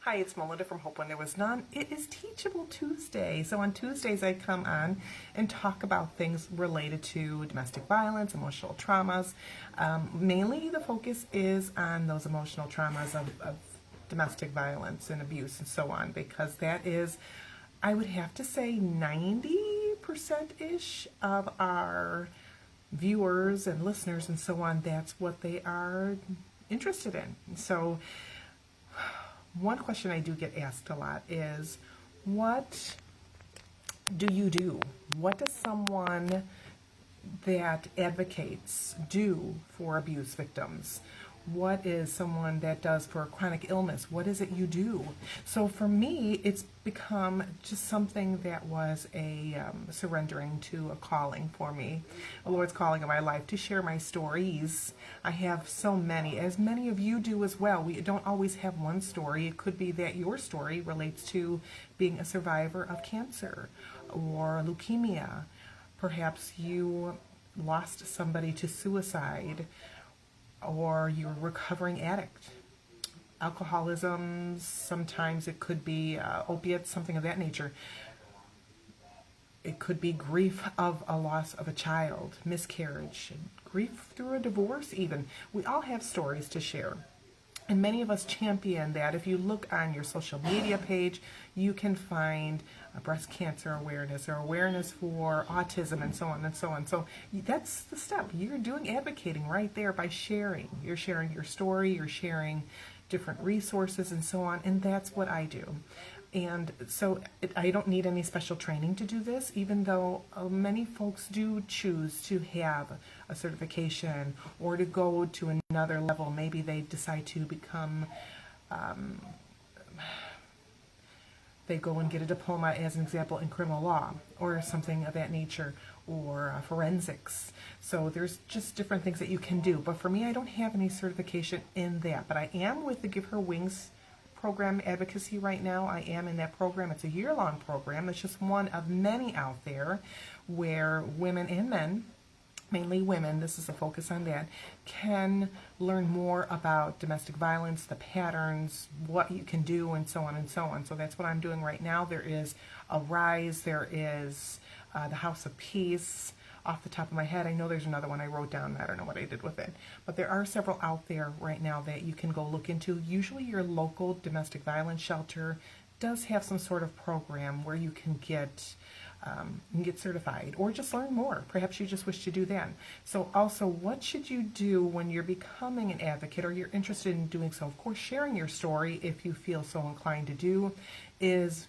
Hi, it's Melinda from Hope When There Was None. It is Teachable Tuesday. So on Tuesdays, I come on and talk about things related to domestic violence, emotional traumas. Mainly the focus is on those emotional traumas of domestic violence and abuse and so on, because that is, I would have to say, 90%-ish of our viewers and listeners and so on. That's what they are interested in. So one question I do get asked a lot is, what do you do? What does someone that advocates do for abuse victims? What is someone that does for a chronic illness? What is it you do? So for me, it's become just something that was a surrendering to a calling for me, the Lord's calling in my life, to share my stories. I have so many, as many of you do as well. We don't always have one story. It could be that your story relates to being a survivor of cancer or leukemia. Perhaps you lost somebody to suicide, or you're a recovering addict. Alcoholism, sometimes it could be opiates, something of that nature. It could be grief of a loss of a child, miscarriage, grief through a divorce even. We all have stories to share. And many of us champion that. If you look on your social media page, you can find breast cancer awareness or awareness for autism and so on and so on. So that's the step. You're doing advocating right there by sharing. You're sharing your story, you're sharing different resources and so on, and that's what I do. And so I don't need any special training to do this, even though many folks do choose to have a certification or to go to another level. Maybe they decide to become, they go and get a diploma, as an example, in criminal law or something of that nature, or forensics. So there's just different things that you can do. But for me, I don't have any certification in that. But I am with the Give Her Wings program advocacy right now. I am in that program. It's a year-long program. It's just one of many out there where women and men, mainly women, this is a focus on that, can learn more about domestic violence, the patterns, what you can do, and so on and so on. So that's what I'm doing right now. There is a Rise, there is the House of Peace. Off the top of my head, I know there's another one I wrote down. I don't know what I did with it. But there are several out there right now that you can go look into. Usually your local domestic violence shelter does have some sort of program where you can get certified or just learn more. Perhaps you just wish to do that. So also, what should you do when you're becoming an advocate or you're interested in doing so? Of course, sharing your story, if you feel so inclined to do, is,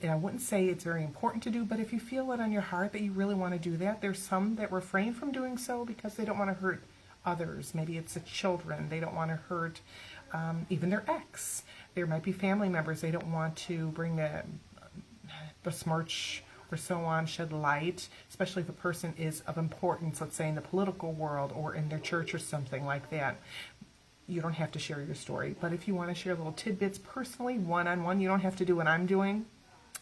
and I wouldn't say it's very important to do, but if you feel it on your heart that you really want to do that, there's some that refrain from doing so because they don't want to hurt others. Maybe it's the children. They don't want to hurt even their ex. There might be family members. They don't want to bring the smirch or so on, shed light, especially if a person is of importance, let's say in the political world or in their church or something like that. You don't have to share your story. But if you want to share little tidbits personally, one-on-one, you don't have to do what I'm doing.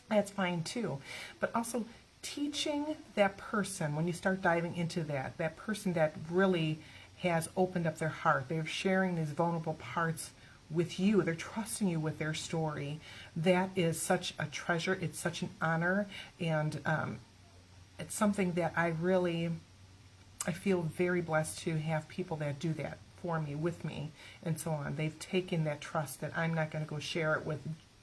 That's fine too. But also teaching that person, when you start diving into that person that really has opened up their heart, they're sharing these vulnerable parts with you, they're trusting you with their story, that is such a treasure, it's such an honor, and it's something that I feel very blessed to have people that do that for me, with me, and so on. They've taken that trust that I'm not going to go share it with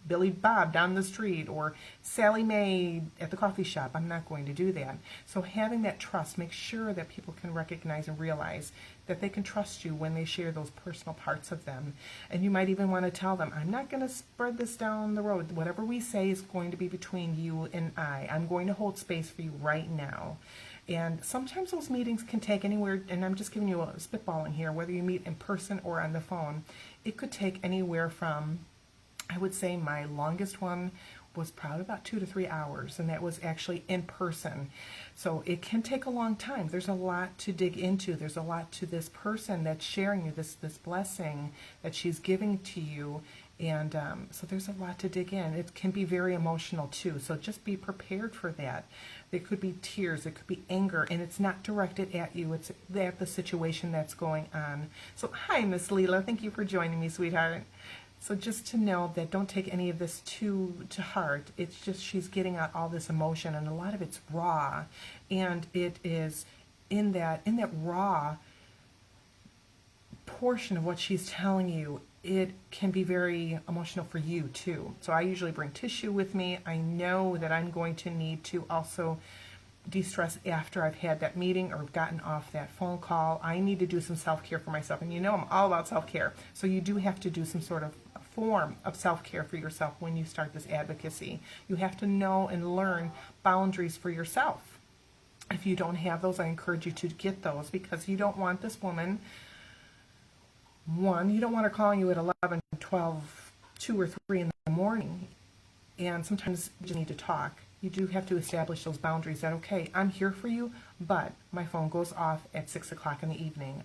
Billy Bob down the street or Sally Mae at the coffee shop. I'm not going to do that. So having that trust, make sure that people can recognize and realize that they can trust you when they share those personal parts of them. And you might even want to tell them, I'm not going to spread this down the road. Whatever we say is going to be between you and I. I'm going to hold space for you right now. And sometimes those meetings can take anywhere, and I'm just giving you a spitballing here, whether you meet in person or on the phone, it could take anywhere from, I would say my longest one was probably about 2 to 3 hours, and that was actually in person. So it can take a long time. There's a lot to dig into. There's a lot to this person that's sharing you this blessing that she's giving to you. And so there's a lot to dig in. It can be very emotional too. So just be prepared for that. There could be tears, it could be anger, and it's not directed at you. It's at the situation that's going on. So hi, Miss Leela. Thank you for joining me, sweetheart. So just to know that don't take any of this to heart. It's just she's getting out all this emotion, and a lot of it's raw, and it is in that raw portion of what she's telling you, it can be very emotional for you too. So I usually bring tissue with me. I know that I'm going to need to also de-stress after I've had that meeting or gotten off that phone call. I need to do some self-care for myself, and you know I'm all about self-care. So you do have to do some sort of form of self-care for yourself when you start this advocacy. You have to know and learn boundaries for yourself. If you don't have those, I encourage you to get those, because you don't want this woman, one, you don't want her calling you at 11, 12, 2 or 3 in the morning, and sometimes you need to talk. You do have to establish those boundaries that, okay, I'm here for you, but my phone goes off at 6 o'clock in the evening.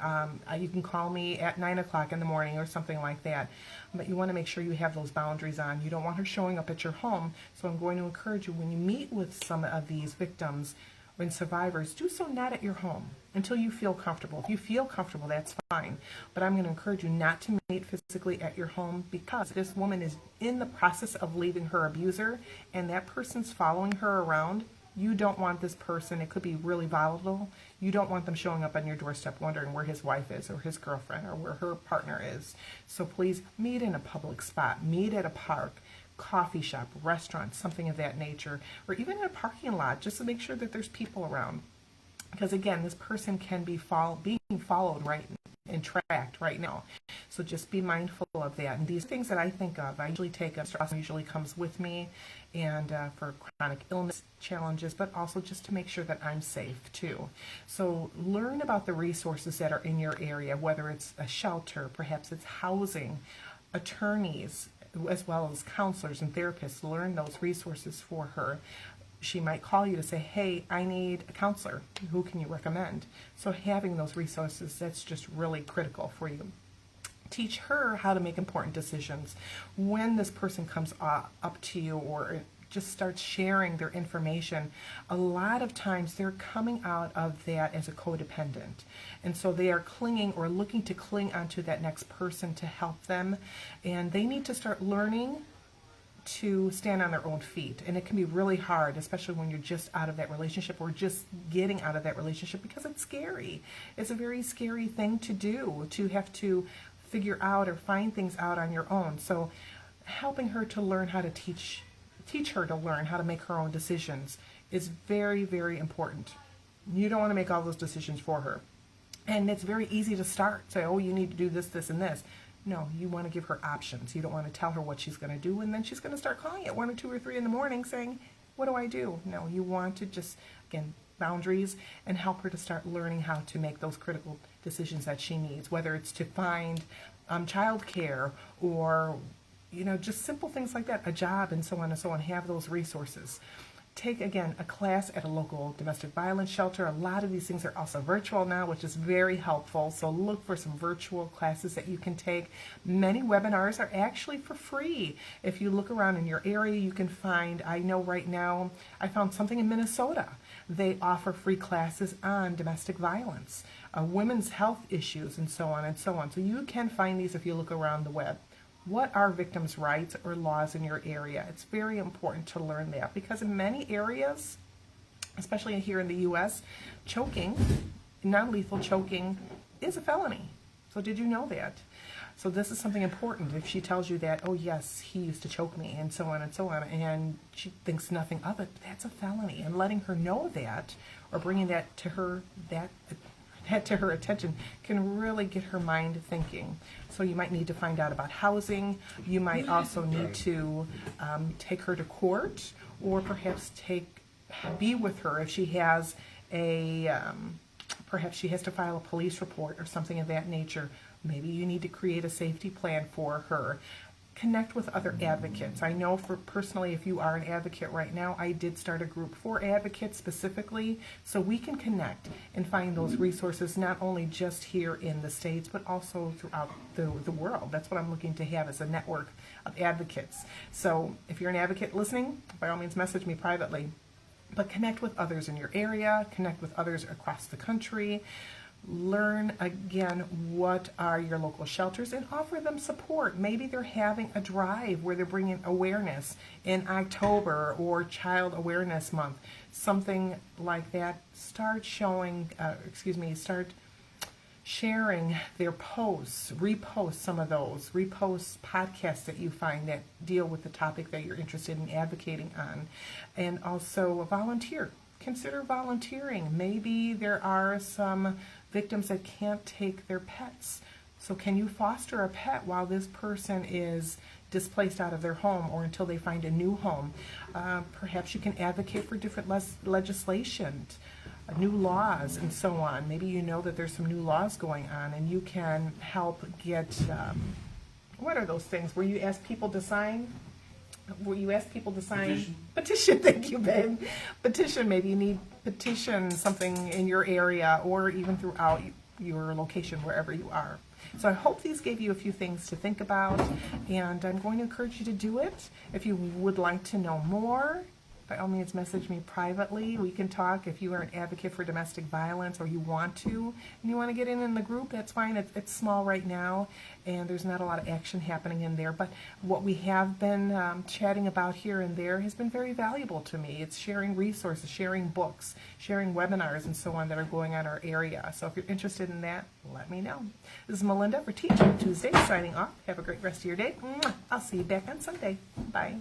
You can call me at 9 o'clock in the morning or something like that. But you want to make sure you have those boundaries on. You don't want her showing up at your home. So I'm going to encourage you, when you meet with some of these victims and survivors, do so not at your home until you feel comfortable. If you feel comfortable, that's fine. But I'm going to encourage you not to meet physically at your home, because this woman is in the process of leaving her abuser, and that person's following her around. You don't want this person, it could be really volatile. You don't want them showing up on your doorstep wondering where his wife is or his girlfriend or where her partner is. So please meet in a public spot, meet at a park, coffee shop, restaurant, something of that nature, or even in a parking lot, just to make sure that there's people around. Because again, this person can be being followed right and tracked right now. So just be mindful of that. And these things that I think of, I usually take stress usually comes with me, and for chronic illness challenges, but also just to make sure that I'm safe too. So learn about the resources that are in your area, whether it's a shelter, perhaps it's housing, attorneys, as well as counselors and therapists. Learn those resources for her. She might call you to say, hey, I need a counselor. Who can you recommend? So having those resources, that's just really critical for you. Teach her how to make important decisions. When this person comes up to you or just starts sharing their information, a lot of times they're coming out of that as a codependent. And so they are clinging or looking to cling onto that next person to help them. And they need to start learning to stand on their own feet. And it can be really hard, especially when you're just out of that relationship or just getting out of that relationship, because it's scary. It's a very scary thing to do, to have to figure out or find things out on your own. So helping her to learn how to teach her to learn how to make her own decisions is very, very important. You don't want to make all those decisions for her. And it's very easy to start. Say, oh, you need to do this, this, and this. No, you want to give her options. You don't want to tell her what she's going to do, and then she's going to start calling at 1 or 2 or 3 in the morning saying, what do I do? No, you want to just, again, boundaries, and help her to start learning how to make those critical decisions that she needs, whether it's to find childcare or, you know, just simple things like that, a job, and so on and so on. Have those resources. Take, again, a class at a local domestic violence shelter. A lot of these things are also virtual now, which is very helpful. So look for some virtual classes that you can take. Many webinars are actually for free. If you look around in your area, you can find, I know right now, I found something in Minnesota. They offer free classes on domestic violence, women's health issues, and so on and so on. So you can find these if you look around the web. What are victims' rights or laws in your area? It's very important to learn that, because in many areas, especially here in the U.S., choking, non-lethal choking, is a felony. So did you know that? So this is something important. If she tells you that, oh yes, he used to choke me, and so on, and she thinks nothing of it, that's a felony. And letting her know that, or bringing that to her, that to her attention, can really get her mind thinking. So you might need to find out about housing. You might also need to take her to court, or perhaps be with her if she has perhaps she has to file a police report or something of that nature. Maybe you need to create a safety plan for her. Connect with other advocates. I know personally, if you are an advocate right now, I did start a group for advocates specifically, so we can connect and find those resources, not only just here in the States, but also throughout the world. That's what I'm looking to have, as a network of advocates. So if you're an advocate listening, by all means message me privately, but connect with others in your area, connect with others across the country. Learn again what are your local shelters and offer them support. Maybe they're having a drive where they're bringing awareness in October or Child Awareness Month, something like that. Start sharing their posts, repost some of those, repost podcasts that you find that deal with the topic that you're interested in advocating on, and also volunteer. Consider volunteering. Maybe there are some victims that can't take their pets. So can you foster a pet while this person is displaced out of their home or until they find a new home? Perhaps you can advocate for different legislation, new laws, and so on. Maybe you know that there's some new laws going on and you can help get, what are those things where you ask people to sign? Petition, thank you, babe. Petition, maybe you need petition something in your area or even throughout your location, wherever you are. So I hope these gave you a few things to think about, and I'm going to encourage you to do it. If you would like to know more, by all means message me privately. We can talk. If you are an advocate for domestic violence or you want to, and you want to get in the group, that's fine. It's small right now, and there's not a lot of action happening in there. But what we have been chatting about here and there has been very valuable to me. It's sharing resources, sharing books, sharing webinars, and so on that are going on in our area. So if you're interested in that, let me know. This is Melinda for Teaching Tuesday, signing off. Have a great rest of your day. I'll see you back on Sunday. Bye.